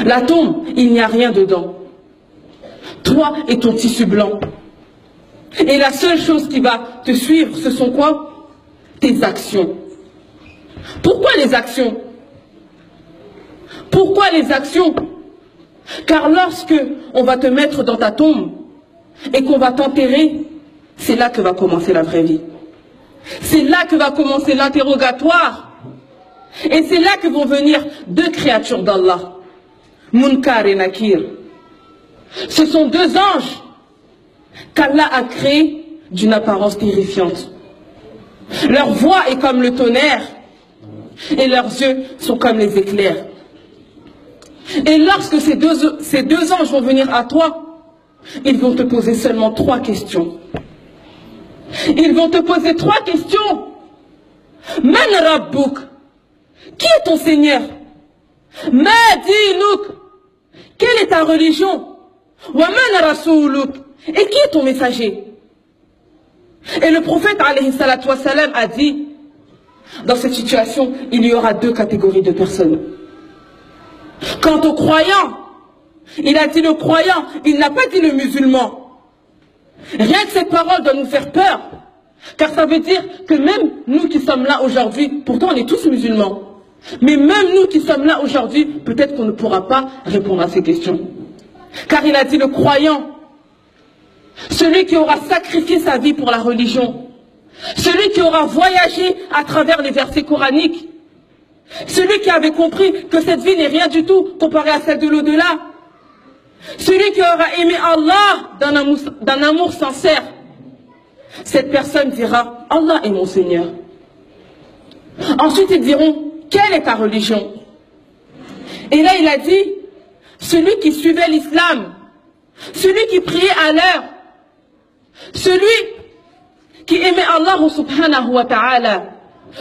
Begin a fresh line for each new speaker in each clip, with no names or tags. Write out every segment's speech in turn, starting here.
La tombe, il n'y a rien dedans. Toi et ton tissu blanc. Et la seule chose qui va te suivre, ce sont quoi? Tes actions. Pourquoi les actions? Pourquoi les actions? Car lorsque on va te mettre dans ta tombe et qu'on va t'enterrer, c'est là que va commencer la vraie vie. C'est là que va commencer l'interrogatoire. Et c'est là que vont venir deux créatures d'Allah, Munkar et Nakir. Ce sont deux anges qu'Allah a créés d'une apparence terrifiante. Leur voix est comme le tonnerre et leurs yeux sont comme les éclairs. Et lorsque ces deux anges vont venir à toi, ils vont te poser seulement 3 questions. Ils vont te poser 3 questions. Man Rabbuk? Qui est ton Seigneur? Ma dinuk? Quelle est ta religion? Wa man rasouluk? Et qui est ton messager? Et le prophète alayhi salatu wassalam a dit, dans cette situation, il y aura 2 catégories de personnes. Quant au croyant, il a dit le croyant, il n'a pas dit le musulman. Rien que cette parole doit nous faire peur, car ça veut dire que même nous qui sommes là aujourd'hui, pourtant on est tous musulmans, mais même nous qui sommes là aujourd'hui, peut-être qu'on ne pourra pas répondre à ces questions. Car il a dit le croyant, celui qui aura sacrifié sa vie pour la religion, celui qui aura voyagé à travers les versets coraniques, celui qui avait compris que cette vie n'est rien du tout comparée à celle de l'au-delà, celui qui aura aimé Allah d'un amour sincère, cette personne dira, Allah est mon Seigneur. Ensuite ils diront, quelle est ta religion? Et là il a dit, celui qui suivait l'islam, celui qui priait à l'heure, celui qui aimait Allah subhanahu wa ta'ala,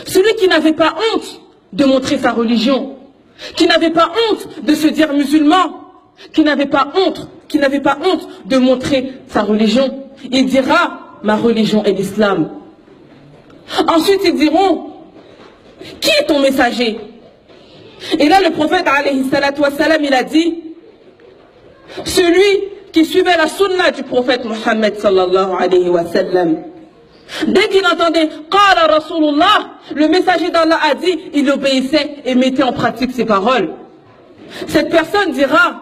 celui qui n'avait pas honte de montrer sa religion, qui n'avait pas honte de se dire musulman, qui n'avait pas honte de montrer sa religion. Il dira, ma religion est l'islam. Ensuite ils diront, qui est ton messager? Et là le prophète alayhi salatu wassalam, il a dit, celui qui suivait la sunna du prophète Mohammed sallallahu alayhi wa sallam. Dès qu'il entendait Qala Rasulullah, le messager d'Allah a dit, il obéissait et mettait en pratique ses paroles. Cette personne dira,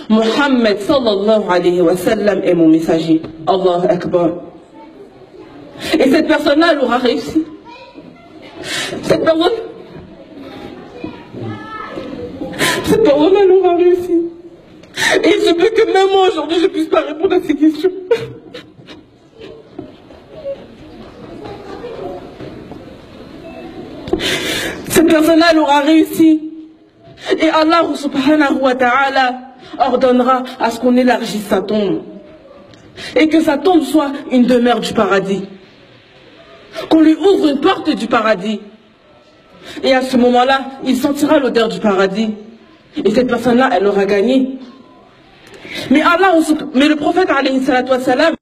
Mohammed sallallahu alayhi wa sallam est mon messager. Allahu Akbar. Et cette personne-là, elle aura réussi. Cette personne, elle aura réussi. Et il se peut que même moi aujourd'hui, je ne puisse pas répondre à ces questions. Cette personne-là, elle aura réussi. Et Allah subhanahu wa ta'ala ordonnera à ce qu'on élargisse sa tombe. Et que sa tombe soit une demeure du paradis. Qu'on lui ouvre une porte du paradis. Et à ce moment-là, il sentira l'odeur du paradis. Et cette personne-là, elle aura gagné. Mais le prophète alayhi salatu wassalam,